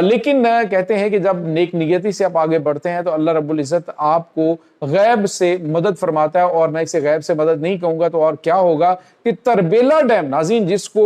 لیکن کہتے ہیں کہ جب نیک نیتی سے آپ آگے بڑھتے ہیں تو اللہ رب العزت آپ کو غیب سے مدد فرماتا ہے، اور میں اسے غیب سے مدد نہیں کہوں گا تو اور کیا ہوگا کہ تربیلا ڈیم، ناظرین جس کو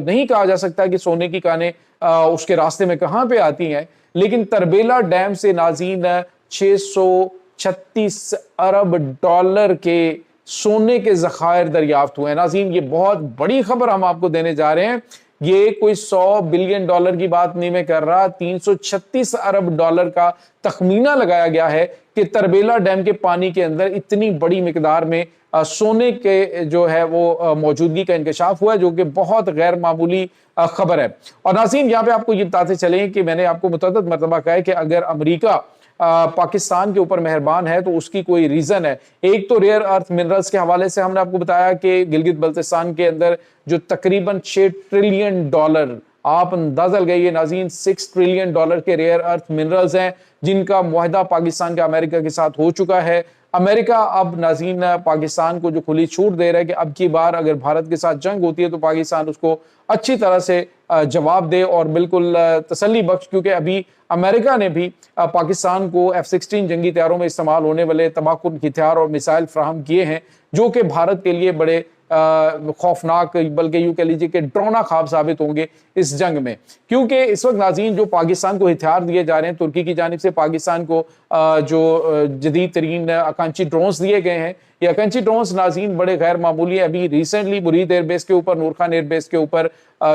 نہیں کہا جا سکتا کہ سونے کی کانیں اس کے راستے میں کہاں پہ آتی ہیں، لیکن تربیلا ڈیم سے ناظرین 636 ارب ڈالر کے سونے کے ذخائر دریافت ہوئے ہیں۔ ناظرین یہ بہت بڑی خبر ہم آپ کو دینے جا رہے ہیں، یہ کوئی 100 بلین ڈالر کی بات نہیں میں کر رہا، 336 ارب ڈالر کا تخمینہ لگایا گیا ہے کہ تربیلا ڈیم کے پانی کے اندر اتنی بڑی مقدار میں سونے کے جو ہے وہ موجودگی کا انکشاف ہوا ہے، جو کہ بہت غیر معمولی خبر ہے۔ اور ناظرین یہاں پہ آپ کو یہ بتاتے چلیں کہ میں نے آپ کو متعدد مرتبہ کہا ہے کہ اگر امریکہ پاکستان کے اوپر مہربان ہے تو اس کی کوئی ریزن ہے۔ ایک تو ریئر ارتھ منرلز کے حوالے سے ہم نے آپ کو بتایا کہ گلگت بلتستان کے اندر جو تقریباً 6 ٹریلین ڈالر، آپ اندازہ لگائیے ناظرین، 6 ٹریلین ڈالر کے ریئر ارتھ منرلز ہیں جن کا معاہدہ پاکستان کا امریکہ کے ساتھ ہو چکا ہے۔ امریکہ اب ناظرین پاکستان کو جو کھلی چھوٹ دے رہا ہے کہ اب کی بار اگر بھارت کے ساتھ جنگ ہوتی ہے تو پاکستان اس کو اچھی طرح سے جواب دے اور بالکل تسلی بخش، کیونکہ ابھی امریکہ نے بھی پاکستان کو F-16 جنگی طیاروں میں استعمال ہونے والے تباہ کن ہتھیار اور میسائل فراہم کیے ہیں، جو کہ بھارت کے لیے بڑے خوفناک، بلکہ یوں کہہ لیجیے کہ ڈراؤنا خواب ثابت ہوں گے اس جنگ میں، کیونکہ اس وقت ناظرین جو پاکستان کو ہتھیار دیے جا رہے ہیں ترکی کی جانب سے، پاکستان کو جو جدید ترین اکانچی ڈرونز دیے گئے ہیں، یہ اکانچی ڈرونز ناظرین بڑے غیر معمولی ہیں۔ ابھی ریسنٹلی مرید ایئر بیس کے اوپر، نور خان ایئر بیس کے اوپر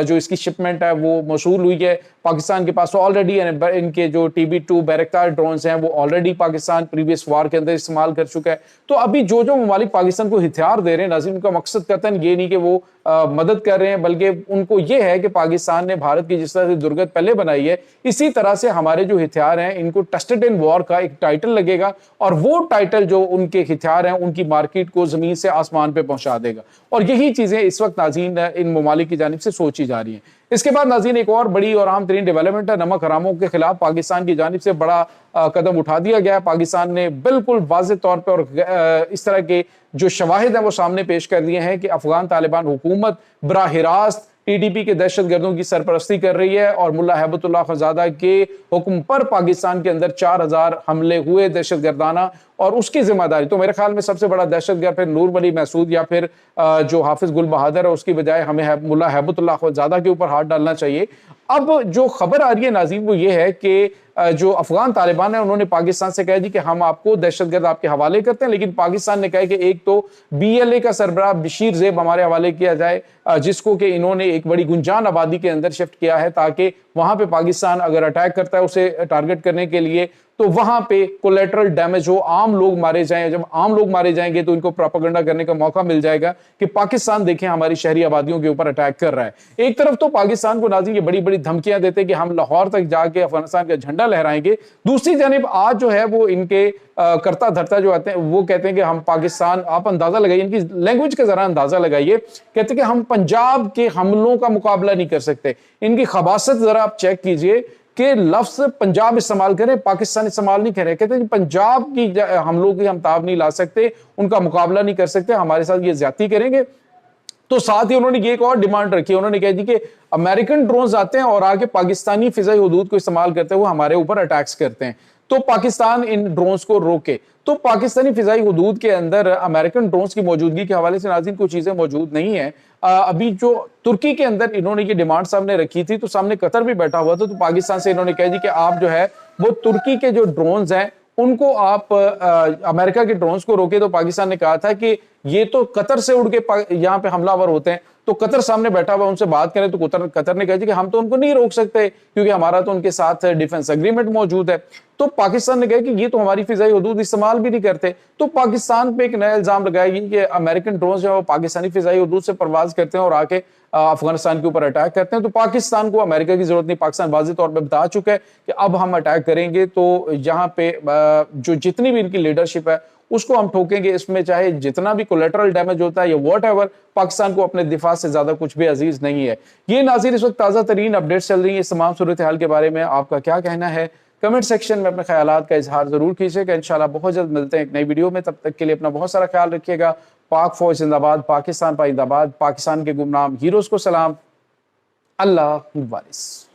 جو اس کی شپمنٹ ہے وہ موصول ہوئی ہے پاکستان کے پاس آلریڈی، ان کے جو TB2 بیرکتار ڈرونز ہیں وہ آلریڈی پاکستان پریویس وار کے اندر استعمال کر چکا ہے۔ تو ابھی جو ممالک پاکستان کو ہتھیار دے رہے ہیں ناظرین، ان کا مقصد قطعاً یہ نہیں کہ وہ مدد کر رہے ہیں، بلکہ ان کو یہ ہے کہ پاکستان نے بھارت کی جس طرح سے درگت پہلے بنائی ہے، اسی طرح سے ہمارے جو ہتھیار ہیں ان کو ٹیسٹڈ ان وار کا ایک ٹائٹل لگے گا، اور وہ ٹائٹل جو ان کے ہتھیار ہیں ان کی مارکیٹ کو زمین سے آسمان پہ پہنچا دے گا۔ اور یہی چیزیں اس وقت ناظرین ان ممالک کی جانب سے سوچی جا رہی ہیں۔ اس کے بعد ناظرین ایک اور بڑی اور اہم ترین ڈیولپمنٹ ہے، نمک حراموں کے خلاف پاکستان کی جانب سے بڑا قدم اٹھا دیا گیا ہے۔ پاکستان نے بالکل واضح طور پر اور اس طرح کے جو شواہد ہیں وہ سامنے پیش کر دیے ہیں کہ افغان طالبان حکومت براہ راست TTP کے دہشت گردوں کی سرپرستی کر رہی ہے، اور ملا ہیبت اللہ خانزادہ کے حکم پر پاکستان کے اندر 4000 حملے ہوئے دہشت گردانہ، اور اس کی ذمہ داری تو میرے خیال میں سب سے بڑا دہشت گرد پھر نور ولی محسود یا پھر جو حافظ گل بہادر ہے، اس کی بجائے ہمیں ملا ہیبت اللہ خانزادہ کے اوپر ہاتھ ڈالنا چاہیے۔ اب جو خبر آ رہی ہے ناظرین وہ یہ ہے کہ جو افغان طالبان ہیں انہوں نے پاکستان سے کہا جی کہ ہم آپ کو دہشت گرد آپ کے حوالے کرتے ہیں، لیکن پاکستان نے کہا کہ ایک تو BLA کا سربراہ بشیر زیب ہمارے حوالے کیا جائے، جس کو کہ انہوں نے ایک بڑی گنجان آبادی کے اندر شفٹ کیا ہے تاکہ وہاں پہ پاکستان اگر اٹیک کرتا ہے اسے ٹارگٹ کرنے کے لیے تو وہاں پہ کولیٹرل ڈیمیج ہو، عام لوگ مارے جائیں۔ جب عام لوگ مارے جائیں گے تو ان کو پروپیگنڈا کرنے کا موقع مل جائے گا کہ پاکستان دیکھیں ہماری شہری آبادیوں کے اوپر اٹیک کر رہا ہے۔ ایک طرف تو پاکستان کو ناظرین یہ بڑی بڑی دھمکیاں دیتے کہ ہم لاہور تک جا کے افغانستان کا جھنڈا لہرائیں گے، دوسری جانب آج جو ہے وہ ان کے کرتا دھرتا جو آتے ہیں وہ کہتے ہیں کہ ہم پاکستان، آپ اندازہ لگائیے ان کی لینگویج کا ذرا اندازہ لگائیے، کہتے ہیں کہ ہم پنجاب کے حملوں کا مقابلہ نہیں کر سکتے۔ ان کی خباثت ذرا آپ چیک کیجئے کہ لفظ پنجاب استعمال کریں، پاکستان استعمال نہیں کریں، کہتے ہیں پنجاب کی حملوں کی ہم تاب نہیں لا سکتے، ان کا مقابلہ نہیں کر سکتے، ہمارے ساتھ یہ زیادتی کریں گے۔ تو ساتھ ہی انہوں نے یہ ایک اور ڈیمانڈ رکھی، انہوں نے کہا جی کہ امریکن ڈرونز آتے ہیں اور آگے پاکستانی فضائی حدود کو استعمال کرتے ہوئے ہمارے اوپر اٹیکس کرتے ہیں، تو پاکستان ان ڈرونز کو روکے۔ تو پاکستانی فضائی حدود کے اندر امریکن ڈرونز کی موجودگی کے حوالے سے ناظرین کچھ چیزیں موجود نہیں ہیں۔ ابھی جو ترکی کے اندر انہوں نے یہ ڈیمانڈ سامنے رکھی تھی تو سامنے قطر بھی بیٹھا ہوا تھا، تو پاکستان سے انہوں نے کہا جی کہ آپ جو ہے وہ ترکی کے جو ڈرونز ہیں ان کو آپ امریکہ کے ڈرونز کو روکے۔ تو پاکستان نے کہا تھا کہ یہ تو قطر سے اڑ کے یہاں پہ حملہ آور ہوتے ہیں، تو قطر سامنے بیٹھا ہوا ان سے بات کریں، تو قطر نے کہا کہ ہم تو ان کو نہیں روک سکتے کیونکہ ہمارا تو ان کے ساتھ ڈیفنس اگریمنٹ موجود ہے۔ تو پاکستان نے کہا کہ یہ تو ہماری فضائی حدود استعمال بھی نہیں کرتے۔ تو پاکستان پہ ایک نیا الزام لگایا گیا کہ امریکن ڈرونز جو ہے وہ پاکستانی فضائی حدود سے پرواز کرتے ہیں اور آ کے افغانستان کے اوپر اٹیک کرتے ہیں۔ تو پاکستان کو امریکہ کی ضرورت نہیں، پاکستان واضح طور پہ بتا چکا ہے کہ اب ہم اٹیک کریں گے تو یہاں پہ جو جتنی بھی ان کی لیڈرشپ ہے اس کو ہم ٹھوکیں گے، اس میں چاہے جتنا بھی کولیٹرل ڈیمیج ہوتا ہے یا واٹ ایور، پاکستان کو اپنے دفاع سے زیادہ کچھ بھی عزیز نہیں ہے۔ یہ ناظرین اس وقت تازہ ترین اپڈیٹس چل رہی ہیں، اس تمام صورتحال کے بارے میں آپ کا کیا کہنا ہے؟ کمنٹ سیکشن میں اپنے خیالات کا اظہار ضرور کیجیے گا۔ انشاءاللہ بہت جلد ملتے ہیں ایک نئی ویڈیو میں، تب تک کے لیے اپنا بہت سارا خیال رکھیے گا۔ پاک فوج زندہ باد، پاکستان پائندہ باد، پاکستان کے گمنام ہیروز کو سلام، اللہ وارث۔